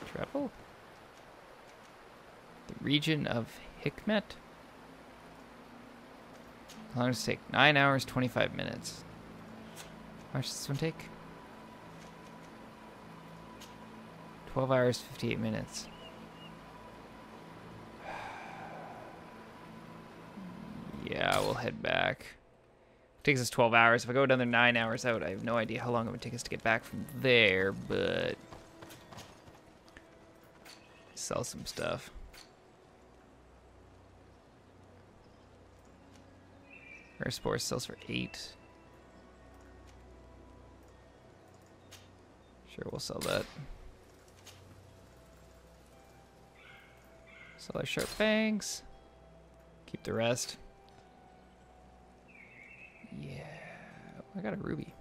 Travel? The region of Hikmet? How long does it take? 9 hours, 25 minutes. How much does this one take? 12 hours, 58 minutes. Yeah, we'll head back. It takes us 12 hours. If I go another 9 hours out, I have no idea how long it would take us to get back from there, but... sell some stuff. Rare Spores sells for 8. Sure, we'll sell that. Sell our Sharp Fangs. Keep the rest. Yeah. I got a ruby.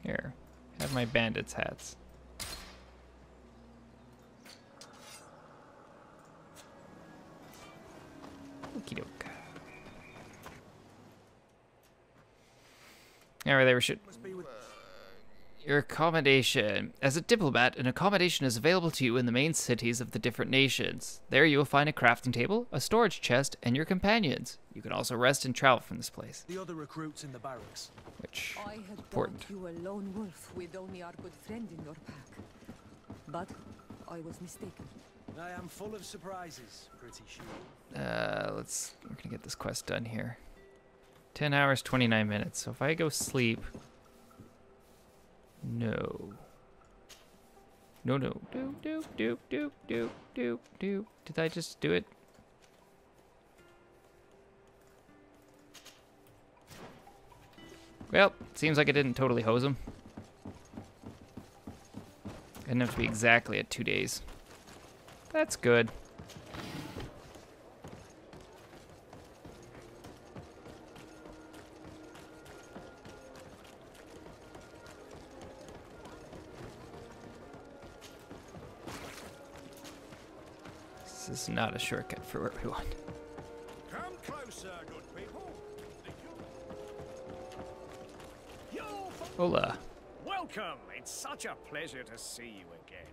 Here. Have my bandits' hats. Okie doke. Alright, they were shit. Your accommodation. As a diplomat, an accommodation is available to you in the main cities of the different nations. There you will find a crafting table, a storage chest, and your companions. You can also rest and travel from this place. The other recruits in the barracks. Which, I had important. thought you a lone wolf with only our good friend in your pack. But I was mistaken. I am full of surprises, pretty sure. We're gonna get this quest done here. 10 hours, 29 minutes. So if I go sleep... No. No. Do. Did I just do it? Well, seems like I didn't totally hose him. I didn't have to be exactly at 2 days. That's good. This is not a shortcut for where we want. Come closer, good people. Hola. Welcome. It's such a pleasure to see you again.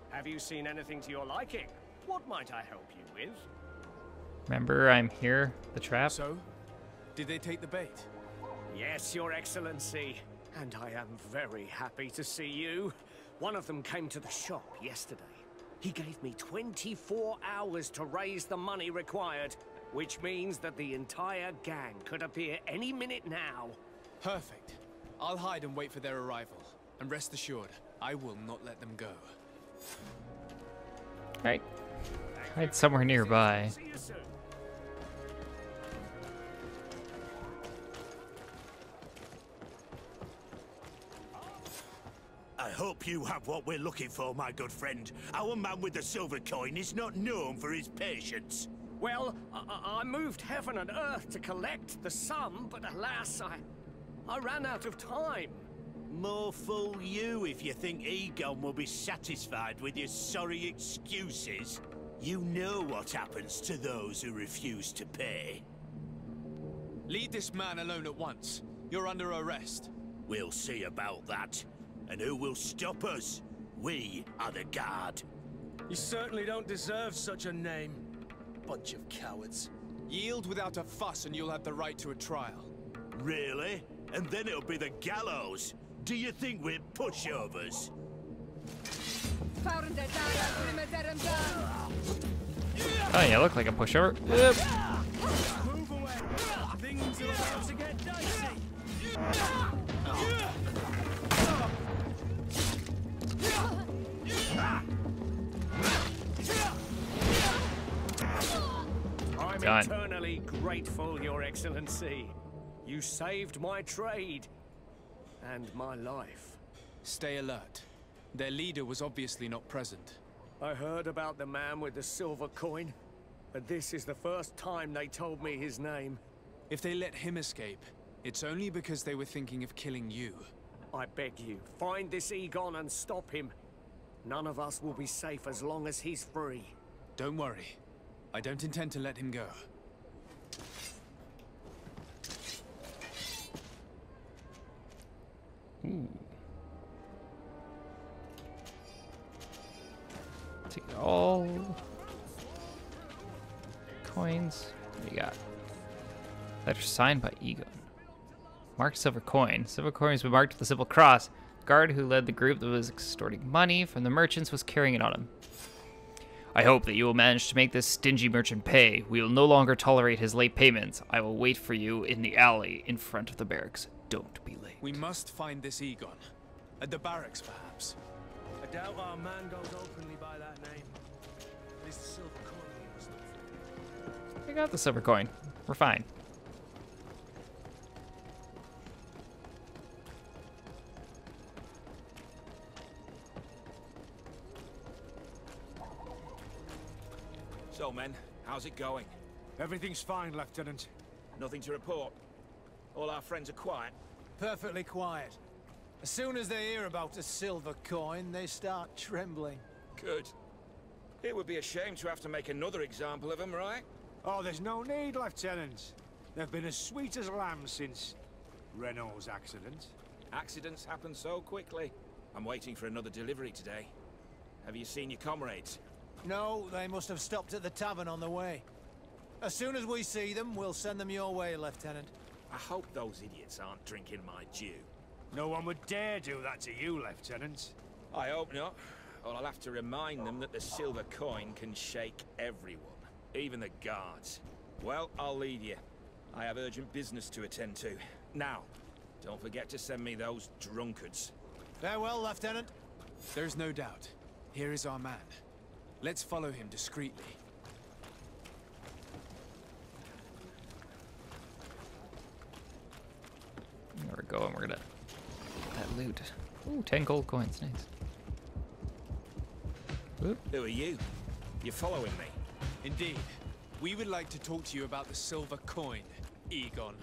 Have you seen anything to your liking? What might I help you with? Remember, I'm here, the trap? So, did they take the bait? Yes, Your Excellency. And I am very happy to see you. One of them came to the shop yesterday. He gave me 24 hours to raise the money required, which means that the entire gang could appear any minute now. Perfect. I'll hide and wait for their arrival. And rest assured, I will not let them go. Right. Hide somewhere nearby. See you soon. I hope you have what we're looking for, my good friend. Our man with the silver coin is not known for his patience. Well, I moved heaven and earth to collect the sum, but alas, I ran out of time. More fool you if you think Egon will be satisfied with your sorry excuses. You know what happens to those who refuse to pay. Leave this man alone at once. You're under arrest. We'll see about that. And who will stop us? We are the guard. You certainly don't deserve such a name. Bunch of cowards. Yield without a fuss and you'll have the right to a trial. Really? And then it'll be the gallows. Do you think we're pushovers? Oh, yeah, look like a pushover. Yep. Move away. Things are about to get dicey. I'm Done. eternally grateful, Your Excellency. You saved my trade and my life. Stay alert. Their leader was obviously not present. I heard about the man with the silver coin, but this is the first time they told me his name. If they let him escape, it's only because they were thinking of killing you. I beg you, find this Egon and stop him. None of us will be safe as long as he's free. Don't worry. I don't intend to let him go. Ooh. Take all coins. What do you got? Letter signed by Egon. Marked silver coin. Silver coin has been marked with a simple cross. The guard who led the group that was extorting money from the merchants was carrying it on him. I hope that you will manage to make this stingy merchant pay. We will no longer tolerate his late payments. I will wait for you in the alley in front of the barracks. Don't be late. We must find this Egon. At the barracks, perhaps. I doubt our man goes openly by that name. At least the silver coin he was looking for. I got the silver coin. We're fine. So, men, how's it going? Everything's fine, Lieutenant. Nothing to report? All our friends are quiet? Perfectly quiet. As soon as they hear about a silver coin, they start trembling. Good. It would be a shame to have to make another example of them, right? Oh, there's no need, Lieutenant. They've been as sweet as lambs since Renault's accident. Accidents happen so quickly. I'm waiting for another delivery today. Have you seen your comrades? No, they must have stopped at the tavern on the way. As soon as we see them, we'll send them your way, Lieutenant. I hope those idiots aren't drinking my dew. No one would dare do that to you, Lieutenant. I hope not. Or I'll have to remind them that the silver coin can shake everyone, even the guards. Well, I'll leave you. I have urgent business to attend to. Now, don't forget to send me those drunkards. Farewell, Lieutenant. There's no doubt. Here is our man. Let's follow him discreetly. There we go, and we're gonna get that loot. Ooh, 10 gold coins, nice. Oop. Who are you? You're following me? Indeed. We would like to talk to you about the silver coin, Egon.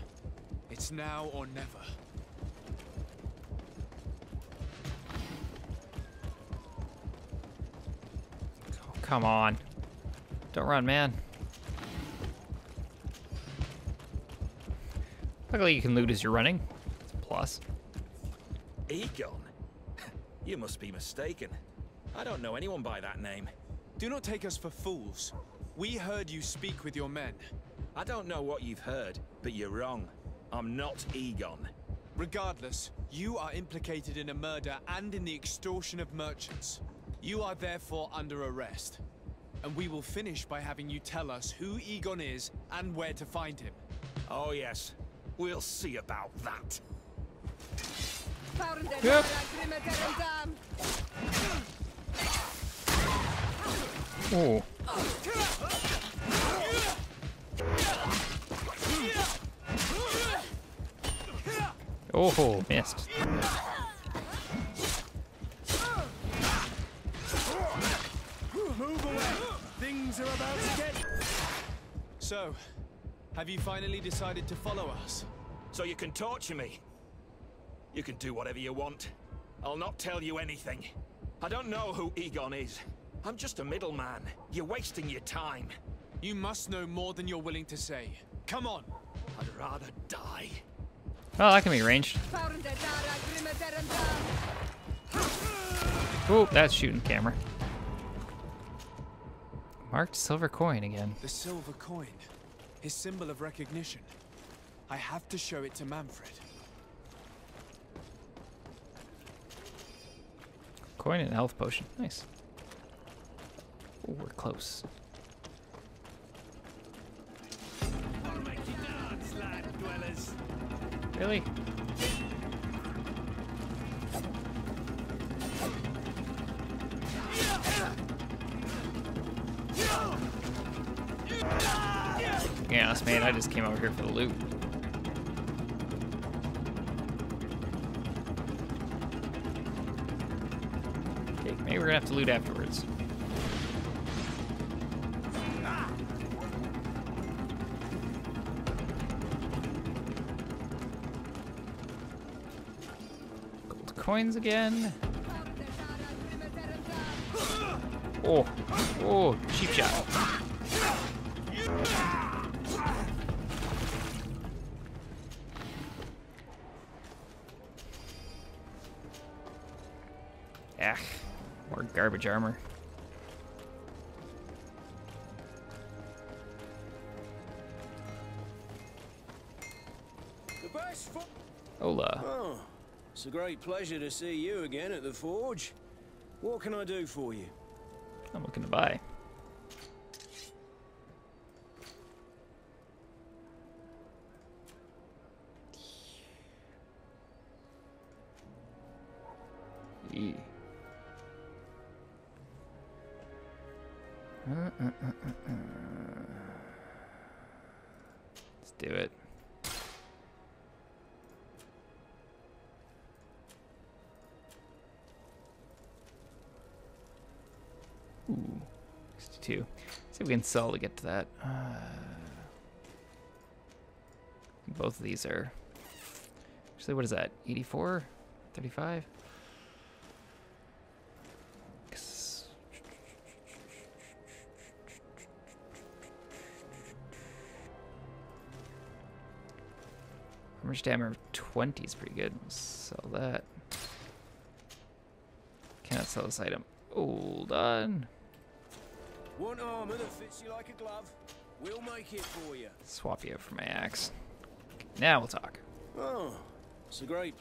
It's now or never. Oh, come on. Don't run, man. Luckily you can loot as you're running. It's a plus. Egon? You must be mistaken. I don't know anyone by that name. Do not take us for fools. We heard you speak with your men. I don't know what you've heard, but you're wrong. I'm not Egon. Regardless, you are implicated in a murder and in the extortion of merchants. You are therefore under arrest. And we will finish by having you tell us who Egon is and where to find him. Oh yes, we'll see about that. Yep. Oh. Oh, missed. Move away! Things are about to get... So, have you finally decided to follow us? So you can torture me. You can do whatever you want. I'll not tell you anything. I don't know who Egon is. I'm just a middleman. You're wasting your time. You must know more than you're willing to say. Come on! I'd rather die. Oh, that can be arranged. Oh, that's shooting camera. Marked silver coin again. The silver coin. His symbol of recognition. I have to show it to Manfred. Coin and health potion. Nice. Oh, we're close. Really? Yeah, honest, man, I just came over here for the loot. Okay, maybe we're gonna have to loot afterwards. Gold coins again. Oh, oh, cheap shot. Ah, more garbage armor. The best for Hola. Oh, it's a great pleasure to see you again at the forge. What can I do for you? I'm looking to buy. Eee. Let's do it. Ooh, 62. See if we can sell to get to that. Both of these are. Actually, what is that? 84? 35? Armor stamina 20 is pretty good. We'll sell that. Cannot sell this item. Hold on. Want armor that fits you like a glove? We'll make it for you. Swap you out for my axe. Okay, now we'll talk. Oh, it's a great.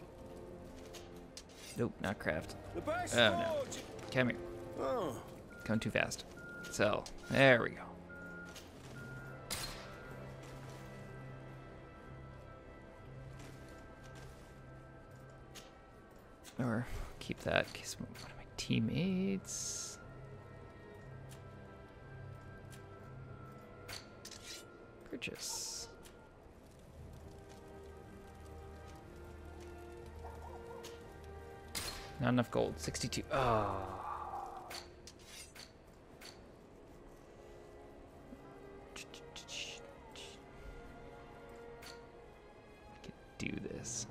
Nope, not craft. The best Oh no. forge. Come here. Oh, Going too fast. Sell. There we go. Or keep that in case one of my teammates. Purchase. Not enough gold. 62. Oh. I can do this.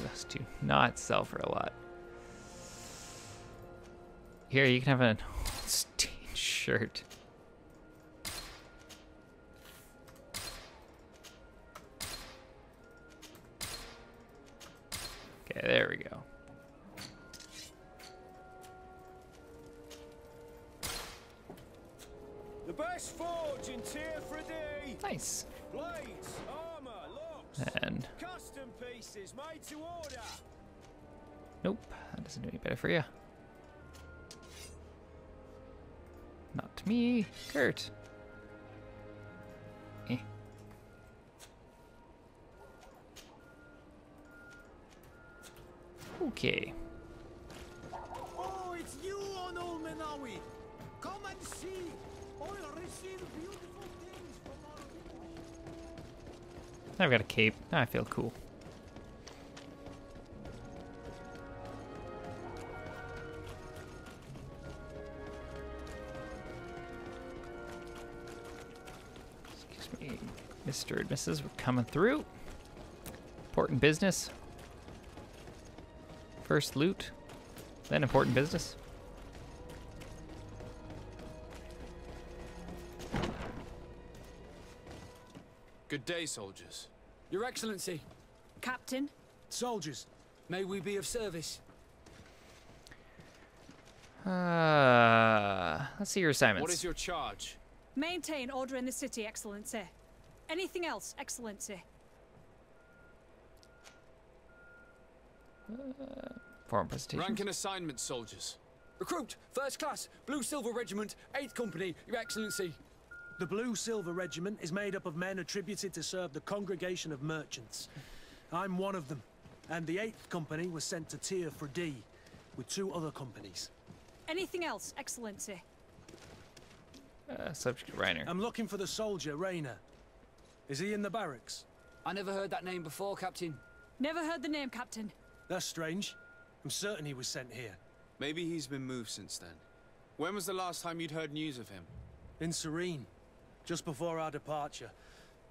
Those do not sell for a lot. Here, you can have an old stained shirt. Okay, there we go. the best forge in tier 3D. Nice. Blades, armor, locks, And custom pieces made to order. nope, that doesn't do any better for you. Not to me, Kurt. Eh. Okay. Oh, it's you on Old Menawi. Come and see. I'll receive beautiful things from our I've got a cape. Now I feel cool. Excuse me, Mr. and Mrs. We're coming through. Important business. First loot, then important business. Good day, soldiers. Your Excellency, Captain, soldiers. may we be of service? Let's see your assignments. What is your charge? maintain order in the city, Excellency. Anything else, Excellency? Foreign presentation. Rank and assignment, soldiers. Recruit, first class, Blue Silver Regiment, 8th Company, Your Excellency. The Blue Silver Regiment is made up of men attributed to serve the Congregation of Merchants. I'm one of them, and the 8th Company was sent to Tier 4D with 2 other companies. Anything else, Excellency? Subject Reiner. I'm looking for the soldier, Rayner. Is he in the barracks? I never heard that name before, Captain. Never heard the name, Captain. That's strange. I'm certain he was sent here. Maybe he's been moved since then. When was the last time you'd heard news of him? In Serene. just before our departure.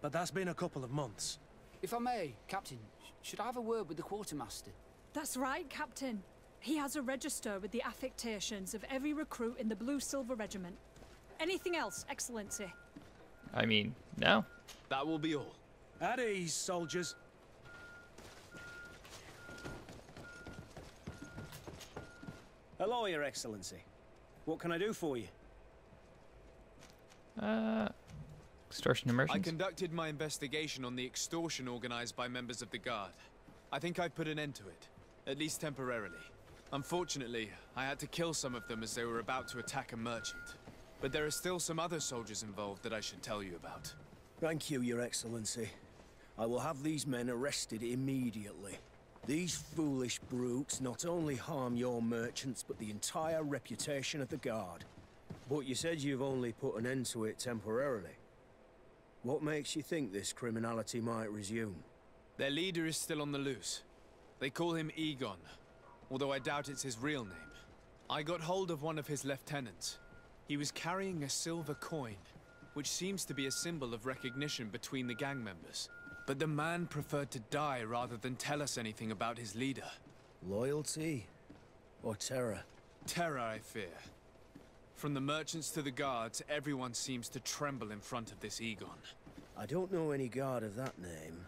But that's been a couple of months. If I may, Captain, should I have a word with the quartermaster? That's right, Captain. He has a register with the affectations of every recruit in the Blue Silver Regiment. Anything else, Excellency? I mean, no. That will be all. At ease, soldiers. Hello, Your Excellency. What can I do for you? Extortion and I merchants. conducted my investigation on the extortion organized by members of the Guard. I think I've put an end to it, at least temporarily. Unfortunately, I had to kill some of them as they were about to attack a merchant. But there are still some other soldiers involved that I should tell you about. Thank you, Your Excellency. I will have these men arrested immediately. These foolish brutes not only harm your merchants, but the entire reputation of the Guard. But you said you've only put an end to it temporarily. What makes you think this criminality might resume? Their leader is still on the loose. They call him Egon, although I doubt it's his real name. I got hold of one of his lieutenants. He was carrying a silver coin, which seems to be a symbol of recognition between the gang members. But the man preferred to die rather than tell us anything about his leader. Loyalty? Or terror? Terror, I fear. From the merchants to the guards, everyone seems to tremble in front of this Egon. I don't know any guard of that name.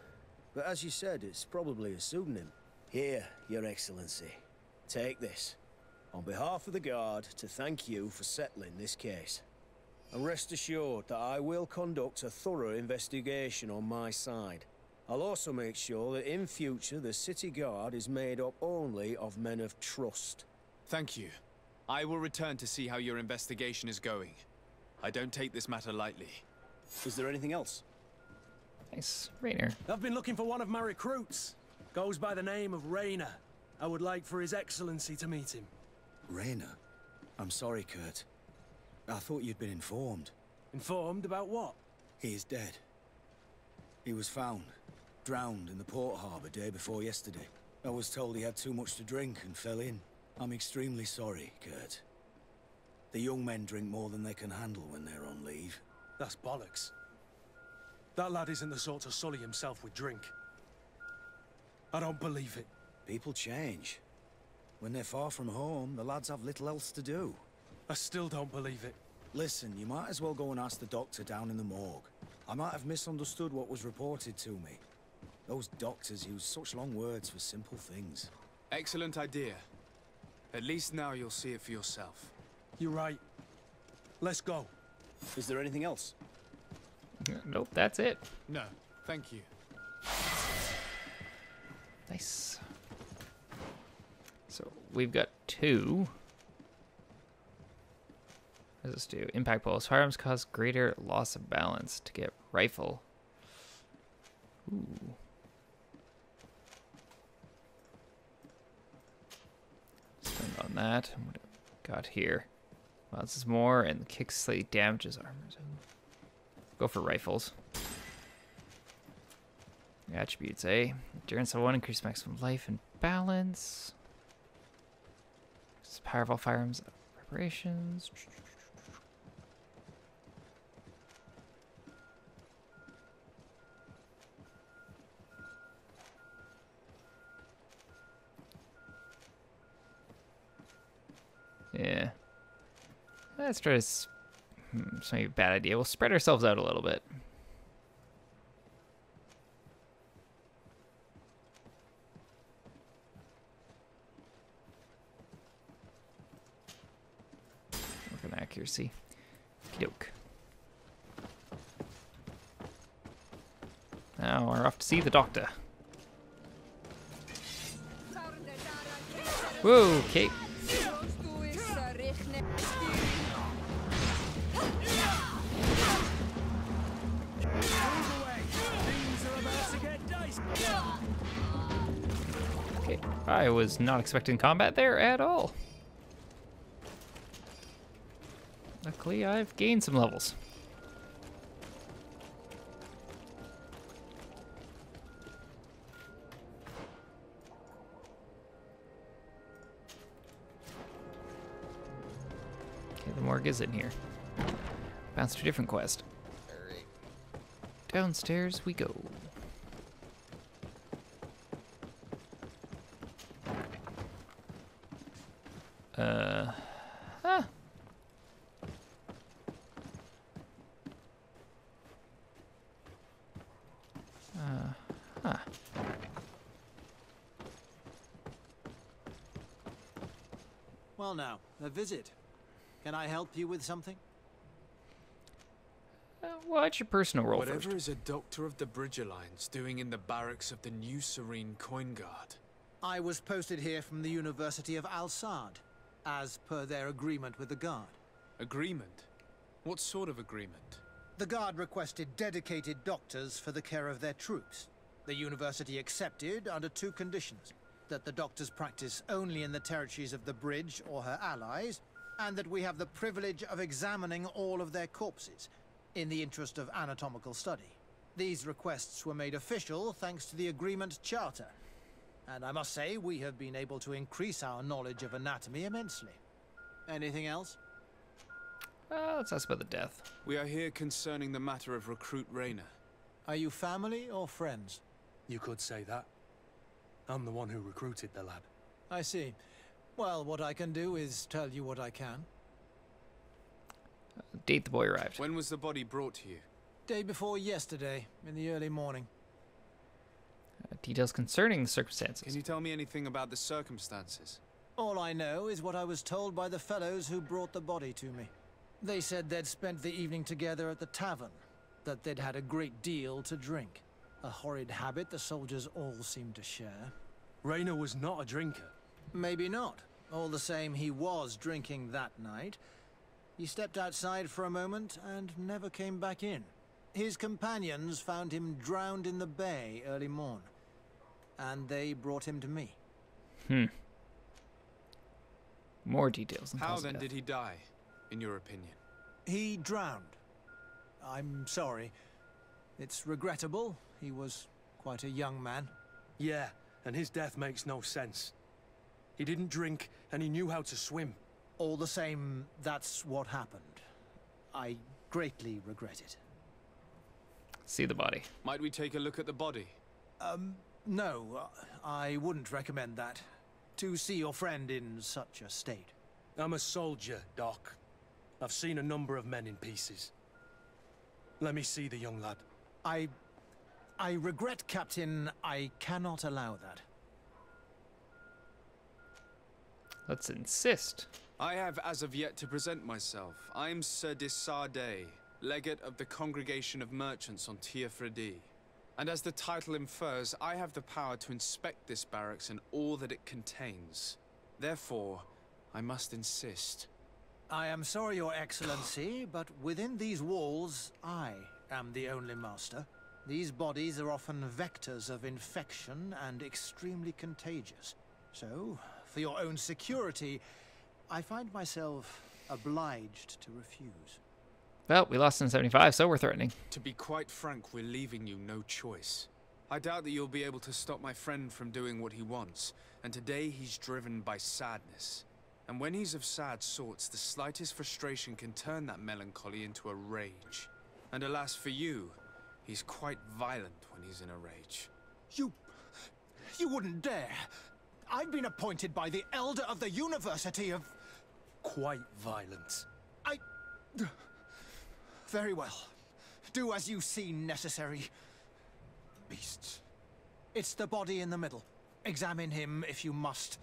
But as you said, it's probably a pseudonym. Here, Your Excellency. Take this. On behalf of the Guard, to thank you for settling this case. And rest assured that I will conduct a thorough investigation on my side. I'll also make sure that in future the City Guard is made up only of men of trust. Thank you. I will return to see how your investigation is going. I don't take this matter lightly. Is there anything else? Nice. Rainer. I've been looking for one of my recruits. Goes by the name of Rainer. I would like for His Excellency to meet him. Rainer? I'm sorry, Kurt. I thought you'd been informed. Informed about what? He is dead. He was found, drowned in the port harbour day before yesterday. I was told he had too much to drink and fell in. I'm extremely sorry, Kurt. The young men drink more than they can handle when they're on leave. That's bollocks. That lad isn't the sort to sully himself with drink. I don't believe it. People change. When they're far from home, the lads have little else to do. I still don't believe it. Listen, you might as well go and ask the doctor down in the morgue. I might have misunderstood what was reported to me. Those doctors use such long words for simple things. Excellent idea. At least now you'll see it for yourself. You're right. Let's go. Is there anything else? Nope, that's it. No, thank you. Nice. So we've got 2. What does this do? Impact bullets. Firearms cause greater loss of balance to get rifle. Ooh. Spend on that. What do we got here? Well, this is more, and the kick slightly damages armor. Go for rifles. Attributes, eh? Endurance of 1, increase maximum life and balance. Powerful firearms preparations. Yeah. Let's try to... It's maybe a bad idea. We'll spread ourselves out a little bit. Work on accuracy. Okey-doke. Now we're off to see the doctor. Whoa, Kate. Okay, I was not expecting combat there at all. Luckily, I've gained some levels. Okay, the morgue is in here. Bounce to a different quest. Downstairs we go. Huh. Huh. Well now, a visit. Can I help you with something? What's your personal role Whatever first? is a doctor of the Bridge Alliance doing in the barracks of the New Serene Coin Guard? I was posted here from the University of Al-Sad, as per their agreement with the Guard. Agreement? What sort of agreement? The Guard requested dedicated doctors for the care of their troops. The university accepted under two conditions: that the doctors practice only in the territories of the Bridge or her allies, and that we have the privilege of examining all of their corpses, in the interest of anatomical study. These requests were made official thanks to the Agreement Charter. And I must say, we have been able to increase our knowledge of anatomy immensely. Anything else? Let's ask about the death. We are here concerning the matter of Recruit Rayner. Are you family or friends? You could say that. I'm the one who recruited the lad. I see. Well, what I can do is tell you what I can. Date the boy arrived. When was the body brought to you? Day before yesterday, in the early morning. Details concerning the circumstances. Can you tell me anything about the circumstances? All I know is what I was told by the fellows who brought the body to me. They said they'd spent the evening together at the tavern, that they'd had a great deal to drink. A horrid habit the soldiers all seemed to share. Rayner was not a drinker. Maybe not. All the same, he was drinking that night. He stepped outside for a moment and never came back in. His companions found him drowned in the bay early morn, and they brought him to me. More details. How then did he die, in your opinion? He drowned. I'm sorry. It's regrettable. He was quite a young man. Yeah, and his death makes no sense. He didn't drink, and he knew how to swim. All the same, that's what happened. I greatly regret it. See the body. Might we take a look at the body? No, I wouldn't recommend that. To see your friend in such a state. I'm a soldier, Doc. I've seen a number of men in pieces. Let me see the young lad. I regret, Captain. I cannot allow that. Let's insist. I have as of yet to present myself. I'm Sir Desardet, legate of the Congregation of Merchants on Tier-Fredy. And as the title infers, I have the power to inspect this barracks and all that it contains. Therefore, I must insist. I am sorry, Your Excellency, but within these walls, I am the only master. These bodies are often vectors of infection and extremely contagious. So, for your own security, I find myself obliged to refuse. Well, we lost in 75, so we're threatening. To be quite frank, we're leaving you no choice. I doubt that you'll be able to stop my friend from doing what he wants, and today he's driven by sadness. And when he's of sad sorts, the slightest frustration can turn that melancholy into a rage. And alas for you, he's quite violent when he's in a rage. You wouldn't dare! I've been appointed by the Elder of the University of... Quite violent. Very well. Do as you see necessary. Beasts. It's the body in the middle. Examine him if you must.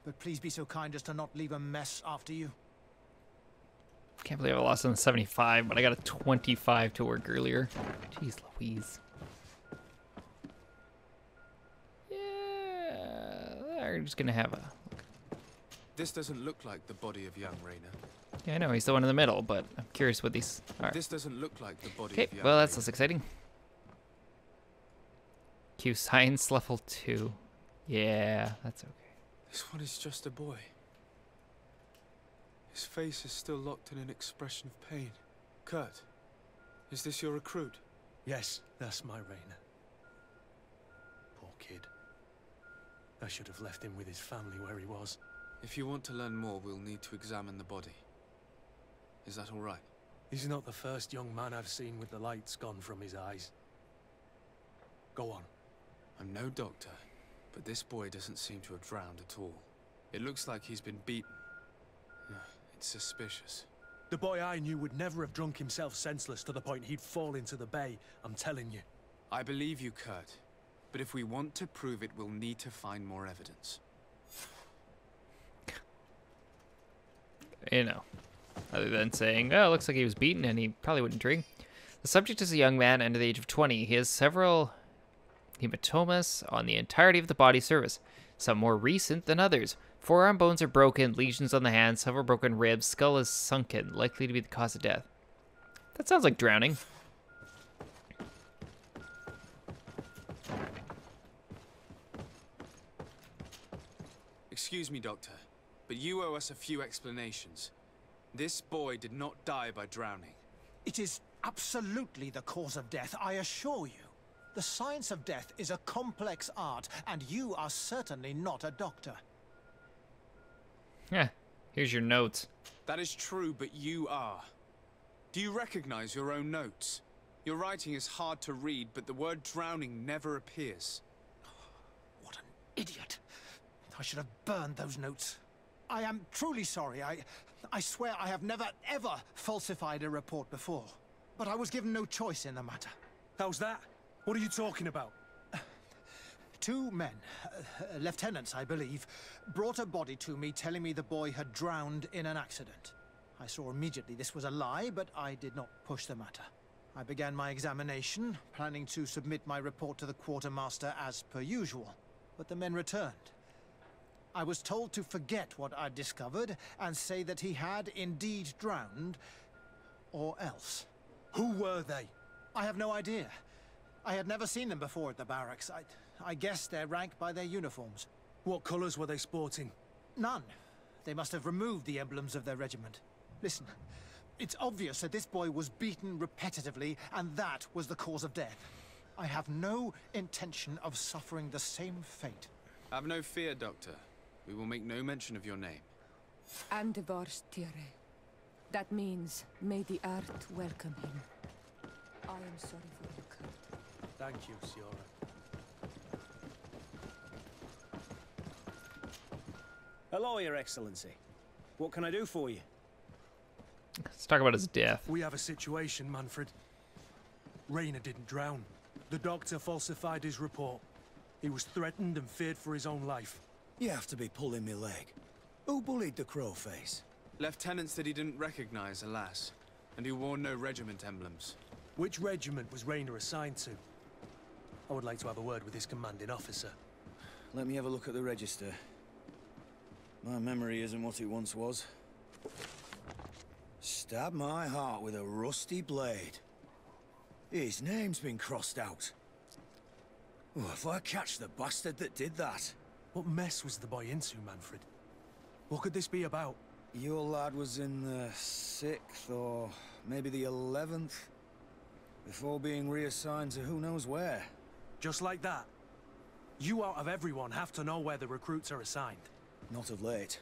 But please be so kind as to not leave a mess after you. Can't believe I lost in 75, but I got a 25 to work earlier. Jeez Louise. Yeah, we're just gonna have a look. This doesn't look like the body of young Rayner. Yeah, I know, he's the one in the middle, but I'm curious what these are. This doesn't look like the body Okay, of young well, that's Rayner. less exciting. Q science level 2. Yeah, that's okay. This one is just a boy. His face is still locked in an expression of pain. Kurt, is this your recruit? Yes, that's my Rayner. Poor kid. I should have left him with his family where he was. If you want to learn more, we'll need to examine the body. Is that all right? He's not the first young man I've seen with the lights gone from his eyes. Go on. I'm no doctor, but this boy doesn't seem to have drowned at all. It looks like he's been beaten. It's suspicious. The boy I knew would never have drunk himself senseless to the point he'd fall into the bay, I'm telling you. I believe you, Kurt. But if we want to prove it, we'll need to find more evidence. You know, other than saying, oh, it looks like he was beaten and he probably wouldn't drink. The subject is a young man under the age of 20. He has several hematomas on the entirety of the body surface, some more recent than others. Forearm bones are broken, lesions on the hands, several broken ribs, skull is sunken, likely to be the cause of death. That sounds like drowning. Excuse me, Doctor, but you owe us a few explanations. This boy did not die by drowning. It is absolutely the cause of death, I assure you. The science of death is a complex art, and you are certainly not a doctor. Yeah, here's your notes. That is true, but you are. Do you recognize your own notes? Your writing is hard to read, but the word drowning never appears. What an idiot. I should have burned those notes. I am truly sorry. I swear I have never, ever falsified a report before. But I was given no choice in the matter. How's that? What are you talking about? Two men, lieutenants I believe, brought a body to me telling me the boy had drowned in an accident. I saw immediately this was a lie, but I did not push the matter. I began my examination, planning to submit my report to the quartermaster as per usual, but the men returned. I was told to forget what I'd discovered and say that he had indeed drowned, or else. Who were they? I have no idea. I had never seen them before at the barracks. I guessed their rank by their uniforms. What colours were they sporting? None. They must have removed the emblems of their regiment. Listen, it's obvious that this boy was beaten repetitively, and that was the cause of death. I have no intention of suffering the same fate. Have no fear, Doctor. We will make no mention of your name. Andevars Tire. That means, may the art welcome him. I am sorry for you, Kurt. Thank you, Siora. Hello, Your Excellency. What can I do for you? Let's talk about his death. We have a situation, Manfred. Rainer didn't drown. The doctor falsified his report. He was threatened and feared for his own life. You have to be pulling me leg. Who bullied the crowface? Lieutenants that he didn't recognize, alas, and who wore no regiment emblems. Which regiment was Rainer assigned to? I would like to have a word with his commanding officer. Let me have a look at the register. My memory isn't what it once was. Stab my heart with a rusty blade. His name's been crossed out. Oh, if I catch the bastard that did that. What mess was the boy into, Manfred? What could this be about? Your lad was in the 6th or maybe the 11th, before being reassigned to who knows where. Just like that? You out of everyone have to know where the recruits are assigned. Not of late.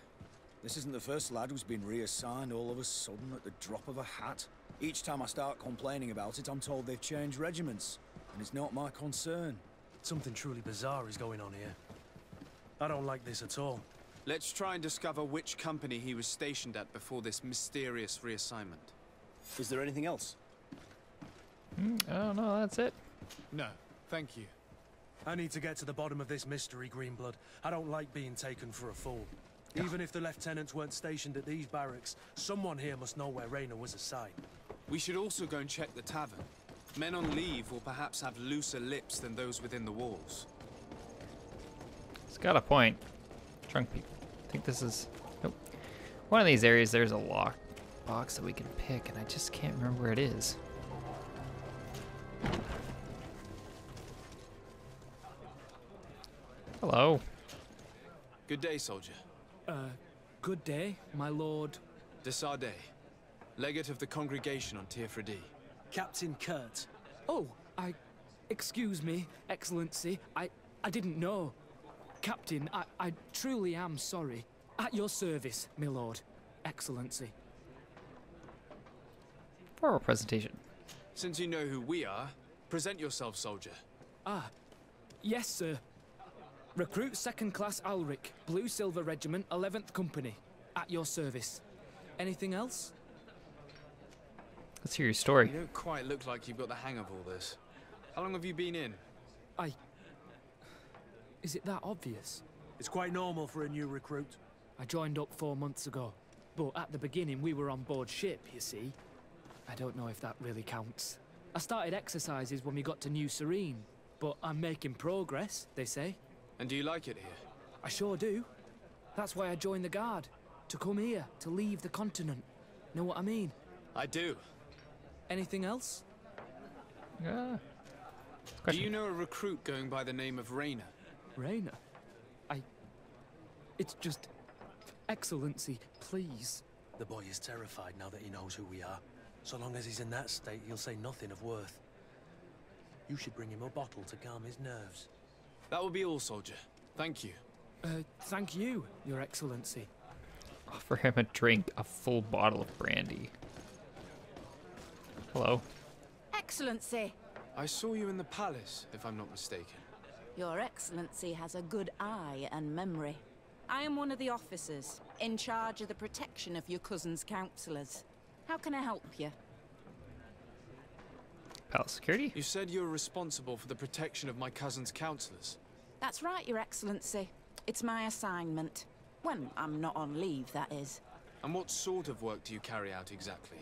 This isn't the first lad who's been reassigned all of a sudden at the drop of a hat. Each time I start complaining about it, I'm told they've changed regiments, and it's not my concern. Something truly bizarre is going on here. I don't like this at all. Let's try and discover which company he was stationed at before this mysterious reassignment. Is there anything else? Oh, no, that's it. No, thank you. I need to get to the bottom of this mystery, Greenblood. I don't like being taken for a fool. Even if the lieutenants weren't stationed at these barracks, someone here must know where Rainer was assigned. We should also go and check the tavern. Men on leave will perhaps have looser lips than those within the walls. It's got a point. Trunk people. I think this is... Nope. One of these areas, there's a lock box that we can pick, and I just can't remember where it is. Hello. Good day, soldier. Good day, my lord. De Sardet, legate of the congregation on Tirfredi. Captain Kurt. Oh, excuse me, Excellency. I didn't know. Captain, I truly am sorry. At your service, my lord. Excellency. Formal presentation. Since you know who we are, present yourself, soldier. Ah, yes, sir. Recruit 2nd Class Alric, Blue Silver Regiment, 11th Company. At your service. Anything else? Let's hear your story. You don't quite look like you've got the hang of all this. How long have you been in? Is it that obvious? It's quite normal for a new recruit. I joined up 4 months ago. But at the beginning, we were on board ship, you see. I don't know if that really counts. I started exercises when we got to New Serene. But I'm making progress, they say. And do you like it here? I sure do. That's why I joined the Guard. To come here, to leave the continent. Know what I mean? I do. Anything else? Do you know a recruit going by the name of Raynor? Raynor? It's just... Excellency, please. The boy is terrified now that he knows who we are. So long as he's in that state, he'll say nothing of worth. You should bring him a bottle to calm his nerves. That will be all, soldier. Thank you. Thank you, Your Excellency. Offer him a drink, a full bottle of brandy. Hello. Excellency. I saw you in the palace, if I'm not mistaken. Your Excellency has a good eye and memory. I am one of the officers, in charge of the protection of your cousin's councillors. How can I help you? Palace security? You said you were responsible for the protection of my cousin's councillors. That's right, Your Excellency. It's my assignment. When I'm not on leave, that is. And what sort of work do you carry out exactly?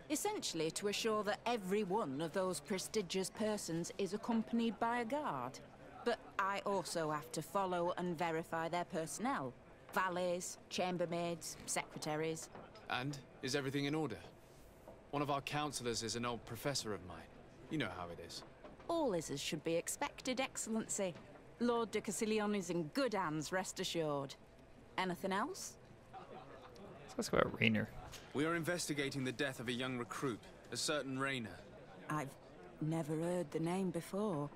Essentially to assure that every one of those prestigious persons is accompanied by a guard. But I also have to follow and verify their personnel. Valets, chambermaids, secretaries. And is everything in order? One of our councillors is an old professor of mine. You know how it is. All is as should be expected, Excellency. Lord de Cassilion is in good hands, rest assured. Anything else? Let's ask about Raynor. We are investigating the death of a young recruit, a certain Raynor. I've never heard the name before.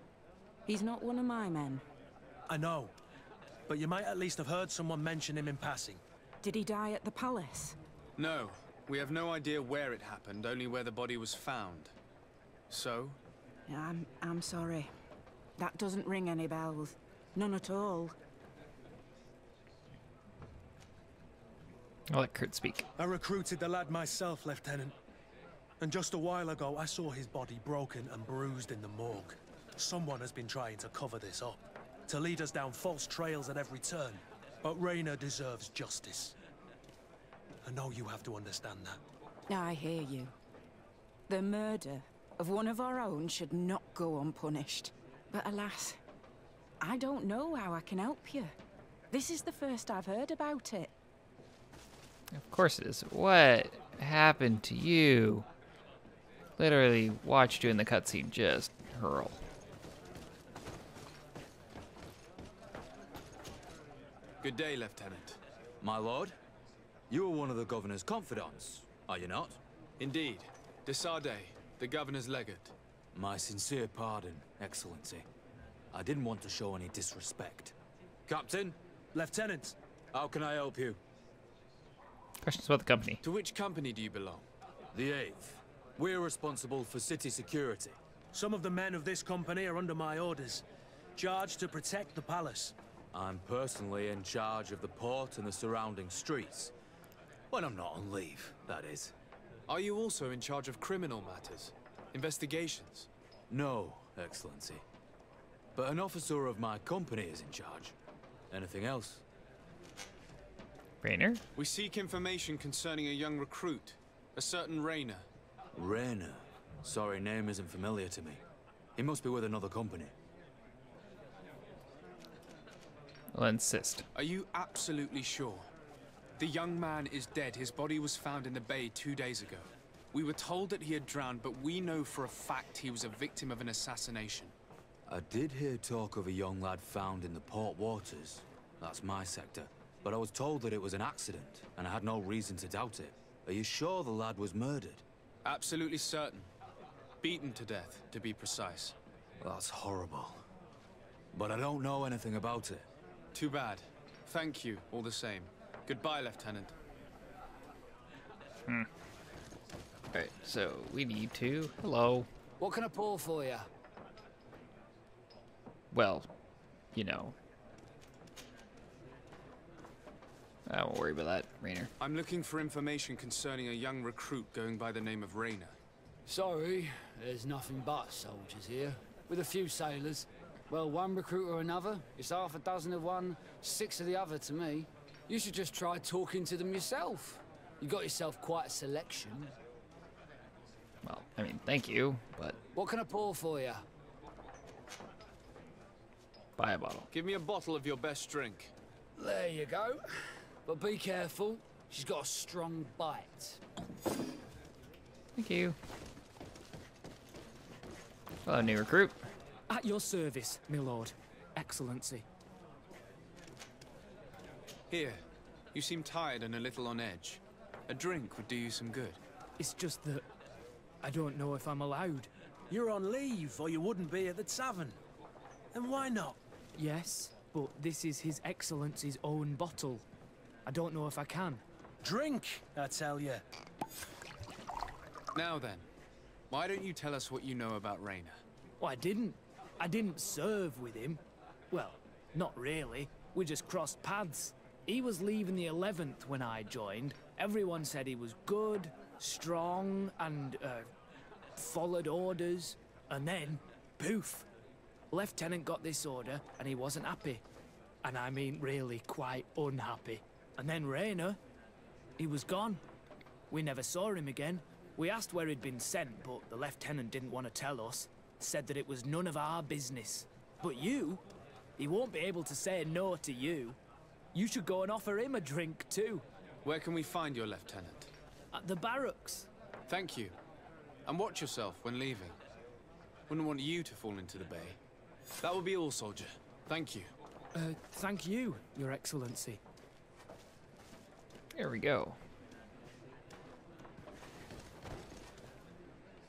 He's not one of my men. I know. But you might at least have heard someone mention him in passing. Did he die at the palace? No. We have no idea where it happened, only where the body was found. So? I'm sorry. That doesn't ring any bells. None at all. I'll let Kurt speak. I recruited the lad myself, Lieutenant. And just a while ago, I saw his body broken and bruised in the morgue. Someone has been trying to cover this up, to lead us down false trails at every turn. But Raynor deserves justice. I know you have to understand that. I hear you. The murder of one of our own should not go unpunished. But alas, I don't know how I can help you. This is the first I've heard about it. Of course it is. What happened to you? Literally watched you in the cutscene just hurl. Good day, Lieutenant. My lord, you are one of the governor's confidants, are you not? Indeed. De Sardet, the governor's legate. My sincere pardon, Excellency. I didn't want to show any disrespect. Captain? Lieutenant! How can I help you? Questions about the company. To which company do you belong? The 8th. We're responsible for city security. Some of the men of this company are under my orders, charged to protect the palace. I'm personally in charge of the port and the surrounding streets. When I'm not on leave, that is. Are you also in charge of criminal matters? Investigations? No, Excellency. But an officer of my company is in charge. Anything else? Raynor? We seek information concerning a young recruit, a certain Raynor. Raynor? Sorry, name isn't familiar to me. He must be with another company. I'll insist. Are you absolutely sure? The young man is dead. His body was found in the bay 2 days ago. We were told that he had drowned, but we know for a fact he was a victim of an assassination. I did hear talk of a young lad found in the port waters. That's my sector. But I was told that it was an accident, and I had no reason to doubt it. Are you sure the lad was murdered? Absolutely certain. Beaten to death, to be precise. That's horrible. But I don't know anything about it. Too bad. Thank you, all the same. Goodbye, Lieutenant. Alright, so we need to... Hello. What can I pour for you? Well, you know. I won't worry about that, Rainer. I'm looking for information concerning a young recruit going by the name of Rainer. Sorry, there's nothing but soldiers here, with a few sailors. Well, one recruit or another, it's half a dozen of one, 6 of the other to me. You should just try talking to them yourself. You got yourself quite a selection. Well, I mean, thank you, but... What can I pour for you? Buy a bottle. Give me a bottle of your best drink. There you go. But be careful, she's got a strong bite. Thank you. Hello, new recruit. At your service, my lord. Excellency. Here, you seem tired and a little on edge. A drink would do you some good. It's just that I don't know if I'm allowed. You're on leave, or you wouldn't be at the tavern. And why not? Yes, but this is His Excellency's own bottle. I don't know if I can. Drink, I tell you. Now then, why don't you tell us what you know about Rainer? Well, I didn't serve with him. Well, not really. We just crossed paths. He was leaving the 11th when I joined. Everyone said he was good, strong, and, followed orders. And then, poof. Lieutenant got this order, and he wasn't happy. And I mean really quite unhappy. And then Rainer, he was gone. We never saw him again. We asked where he'd been sent, but the lieutenant didn't want to tell us. Said that it was none of our business. But you, he won't be able to say no to you. You should go and offer him a drink too. Where can we find your lieutenant? At the barracks. Thank you. And watch yourself when leaving. Wouldn't want you to fall into the bay. That will be all, soldier. Thank you. Thank you, Your Excellency. There we go.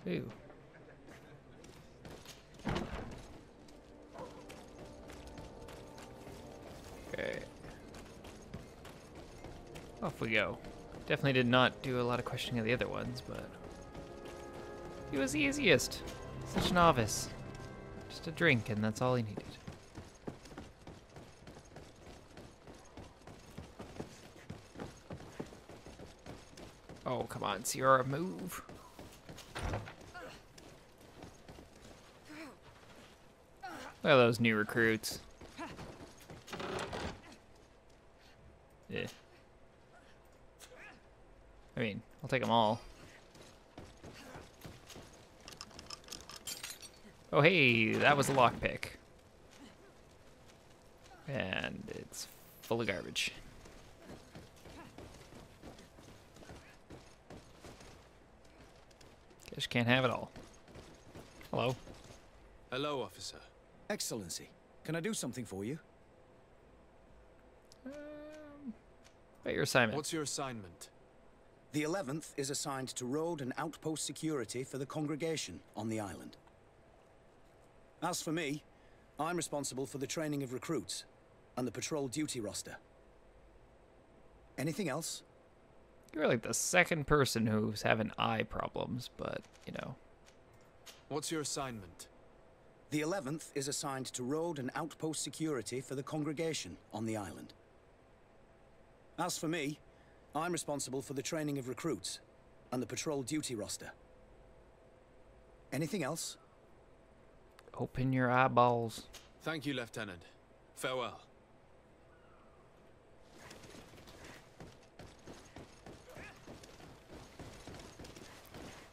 Ooh. Okay. Off we go. Definitely did not do a lot of questioning of the other ones, but he was the easiest. Such a novice. Just a drink, and that's all he needed. Oh, come on, Sierra, move. Look at those new recruits. Yeah. I mean, I'll take them all. Oh, hey, that was a lockpick. And it's full of garbage. Guess can't have it all. Hello. Hello, officer. Excellency, can I do something for you? About your assignment. What's your assignment? The 11th is assigned to road and outpost security for the congregation on the island. As for me, I'm responsible for the training of recruits and the patrol duty roster. Anything else? You're like the second person who's having eye problems, but, you know. What's your assignment? The 11th is assigned to road and outpost security for the congregation on the island. As for me, I'm responsible for the training of recruits and the patrol duty roster. Anything else? Open your eyeballs. Thank you, Lieutenant. Farewell.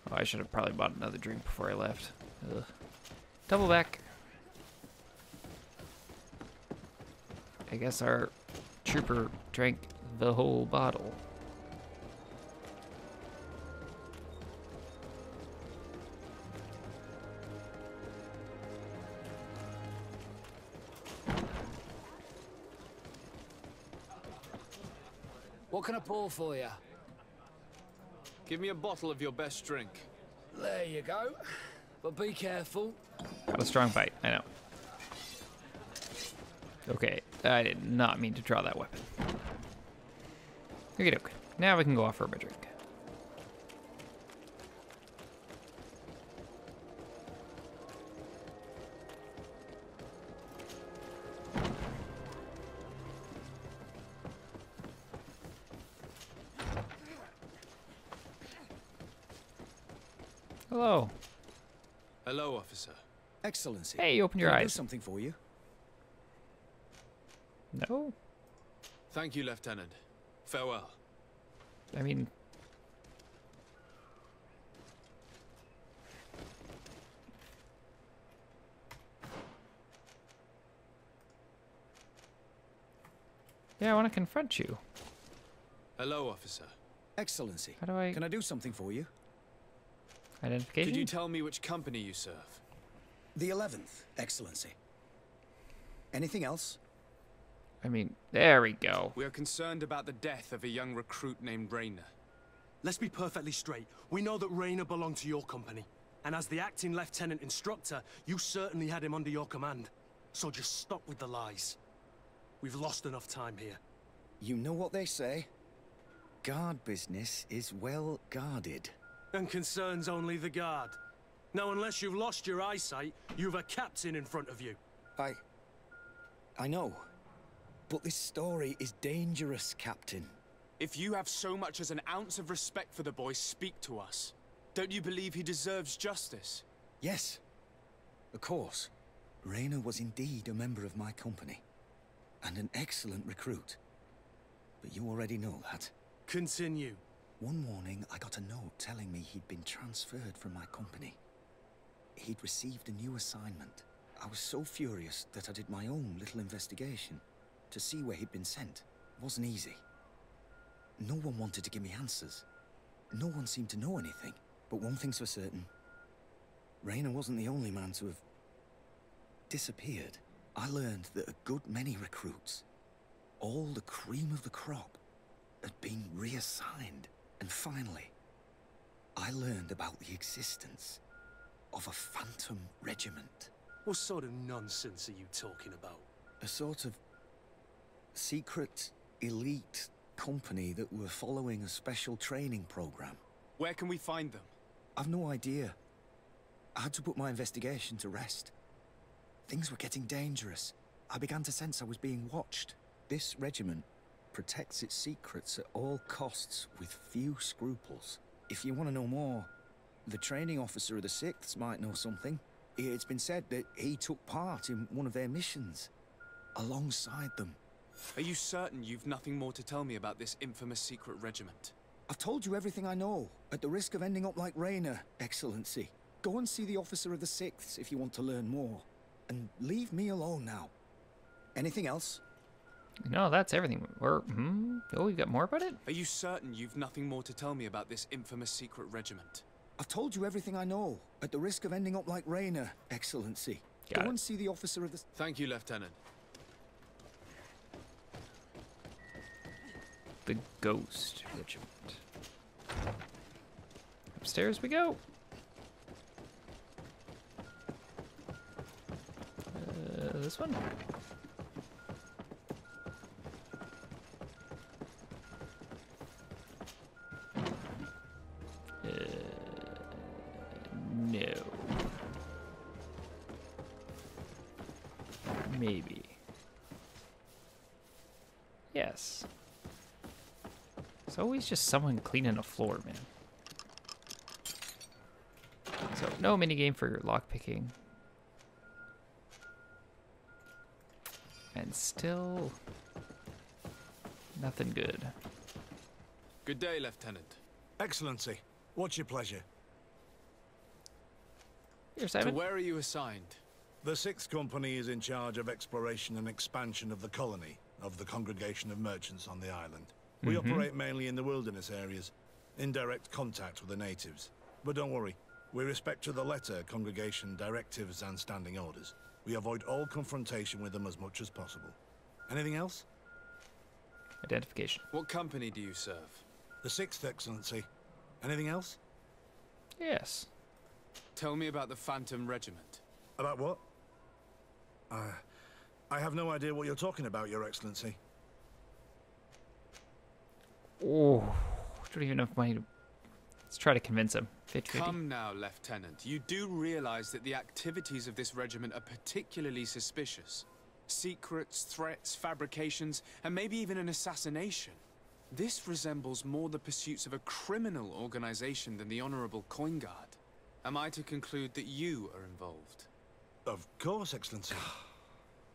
Oh, I should have probably bought another drink before I left. Ugh. Double back. I guess our trooper drank the whole bottle. What can I pour for you? Give me a bottle of your best drink. There you go. But be careful. Got a strong bite, I know. Okay, I did not mean to draw that weapon. Okay, now we can go offer him a drink. Hello. Hello, officer. Excellency. Hey, open your Can I do eyes. something for you? No? Thank you, Lieutenant. Farewell. I mean... Yeah, I want to confront you. Hello, officer. Excellency. How do I... Can I do something for you? Identification? Could you tell me which company you serve? The 11th, Excellency. Anything else? I mean, there we go. We are concerned about the death of a young recruit named Rayner. Let's be perfectly straight. We know that Rayner belonged to your company. And as the acting lieutenant instructor, you certainly had him under your command. So just stop with the lies. We've lost enough time here. You know what they say? Guard business is well guarded. And concerns only the guard. Now, unless you've lost your eyesight, you've a captain in front of you. I know. But this story is dangerous, Captain. If you have so much as an ounce of respect for the boy, speak to us. Don't you believe he deserves justice? Yes. Of course. Rayner was indeed a member of my company. And an excellent recruit. But you already know that. Continue. One morning, I got a note telling me he'd been transferred from my company. He'd received a new assignment. I was so furious that I did my own little investigation to see where he'd been sent. It wasn't easy. No one wanted to give me answers. No one seemed to know anything. But one thing's for certain. Rayner wasn't the only man to have disappeared. I learned that a good many recruits, all the cream of the crop, had been reassigned. And finally, I learned about the existence of a phantom regiment. What sort of nonsense are you talking about? A sort of secret, elite company that were following a special training program. Where can we find them? I've no idea. I had to put my investigation to rest. Things were getting dangerous. I began to sense I was being watched. This regiment protects its secrets at all costs with few scruples. If you want to know more, the training officer of the 6th might know something. It's been said that he took part in one of their missions, alongside them. Are you certain you've nothing more to tell me about this infamous secret regiment? I've told you everything I know, at the risk of ending up like Rayner, Excellency. Go and see the officer of the 6th if you want to learn more. And leave me alone now. Anything else? No, that's everything. Oh, we've got more about it? Are you certain you've nothing more to tell me about this infamous secret regiment? I've told you everything I know, at the risk of ending up like Rayner, Excellency. Go and see the officer of the... Thank you, Lieutenant. The Ghost Regiment. Upstairs we go. This one? No. Maybe. Yes. It's always just someone cleaning a floor, man. So, no minigame for lockpicking. And still... nothing good. Good day, Lieutenant. Excellency, what's your pleasure? Here, Simon. To where are you assigned? The 6th Company is in charge of exploration and expansion of the colony of the Congregation of Merchants on the island. We operate mainly in the wilderness areas, in direct contact with the natives. But don't worry, we respect to the letter Congregation directives and standing orders. We avoid all confrontation with them as much as possible. Anything else? Identification. What company do you serve? The 6th, Excellency. Anything else? Yes. Tell me about the Phantom Regiment. About what? I have no idea what you're talking about, Your Excellency. Oh, don't even have money to... Let's try to convince him. 50-50. Come now, Lieutenant. You do realize that the activities of this regiment are particularly suspicious. Secrets, threats, fabrications, and maybe even an assassination. This resembles more the pursuits of a criminal organization than the Honorable Coin Guard. Am I to conclude that you are involved? Of course, Excellency.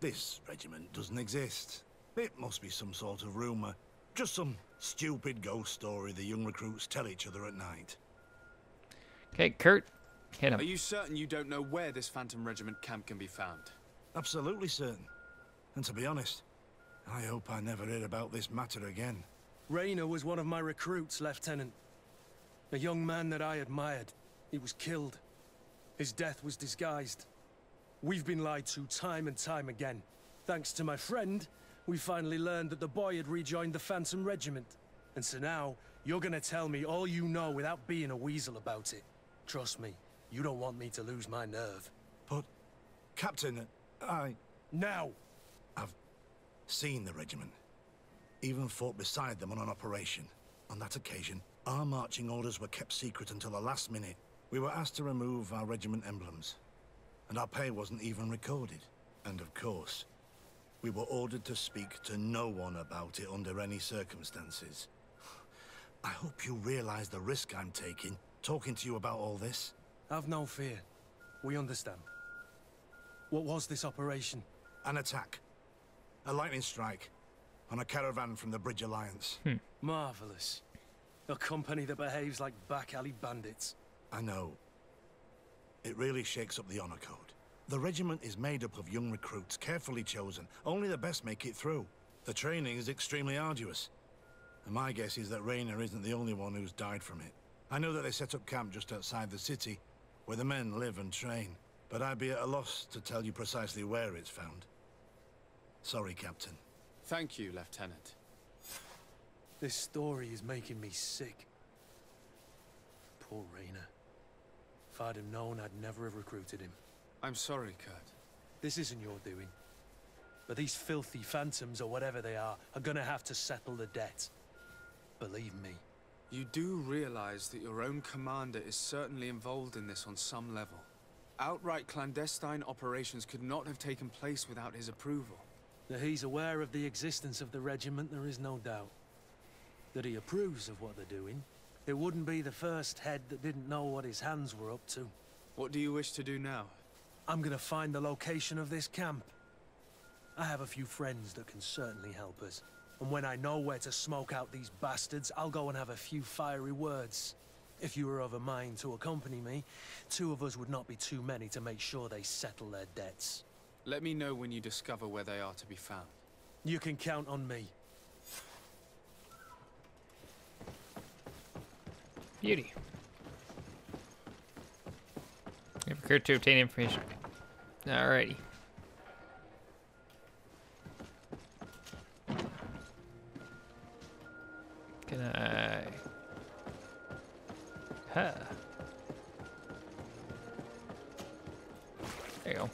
This regiment doesn't exist. It must be some sort of rumor. Just some stupid ghost story the young recruits tell each other at night. Okay, Kurt, hit him. Are you certain you don't know where this Phantom Regiment camp can be found? Absolutely certain. And to be honest, I hope I never hear about this matter again. Rayner was one of my recruits, Lieutenant. A young man that I admired. He was killed. His death was disguised. We've been lied to time and time again. Thanks to my friend, we finally learned that the boy had rejoined the Phantom Regiment. And so now, you're gonna tell me all you know without being a weasel about it. Trust me, you don't want me to lose my nerve. But, Captain, Now! I've seen the regiment. Even fought beside them on an operation. On that occasion, our marching orders were kept secret until the last minute. We were asked to remove our regiment emblems. And our pay wasn't even recorded. And of course, we were ordered to speak to no one about it under any circumstances. I hope you realize the risk I'm taking, talking to you about all this. Have no fear. We understand. What was this operation? An attack. A lightning strike. On a caravan from the Bridge Alliance. Marvelous. A company that behaves like back-alley bandits. I know. It really shakes up the honor code. The regiment is made up of young recruits, carefully chosen. Only the best make it through. The training is extremely arduous. And my guess is that Rayner isn't the only one who's died from it. I know that they set up camp just outside the city, where the men live and train. But I'd be at a loss to tell you precisely where it's found. Sorry, Captain. Thank you, Lieutenant. This story is making me sick. Poor Rayner. If I'd have known, I'd never have recruited him. I'm sorry, Kurt. This isn't your doing. But these filthy phantoms, or whatever they are gonna have to settle the debt. Believe me. You do realize that your own commander is certainly involved in this on some level. Outright clandestine operations could not have taken place without his approval. That he's aware of the existence of the regiment, there is no doubt. That he approves of what they're doing. It wouldn't be the first head that didn't know what his hands were up to. What do you wish to do now? I'm gonna find the location of this camp. I have a few friends that can certainly help us. And when I know where to smoke out these bastards, I'll go and have a few fiery words. If you were of a mind to accompany me, 2 of us would not be too many to make sure they settle their debts. Let me know when you discover where they are to be found. You can count on me. Beauty. You have occurred to obtain information. Alrighty. Can I? Huh. There you go.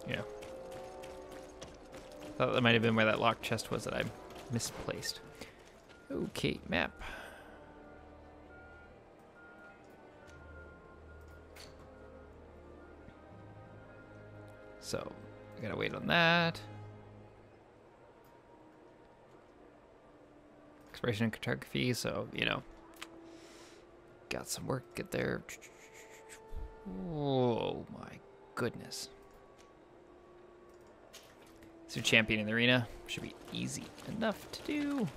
Yeah. Thought that might have been where that locked chest was that I misplaced. Okay, map. So, I gotta wait on that. Exploration and cartography, so, you know. Got some work, get there. Oh my goodness. So champion in the arena should be easy enough to do.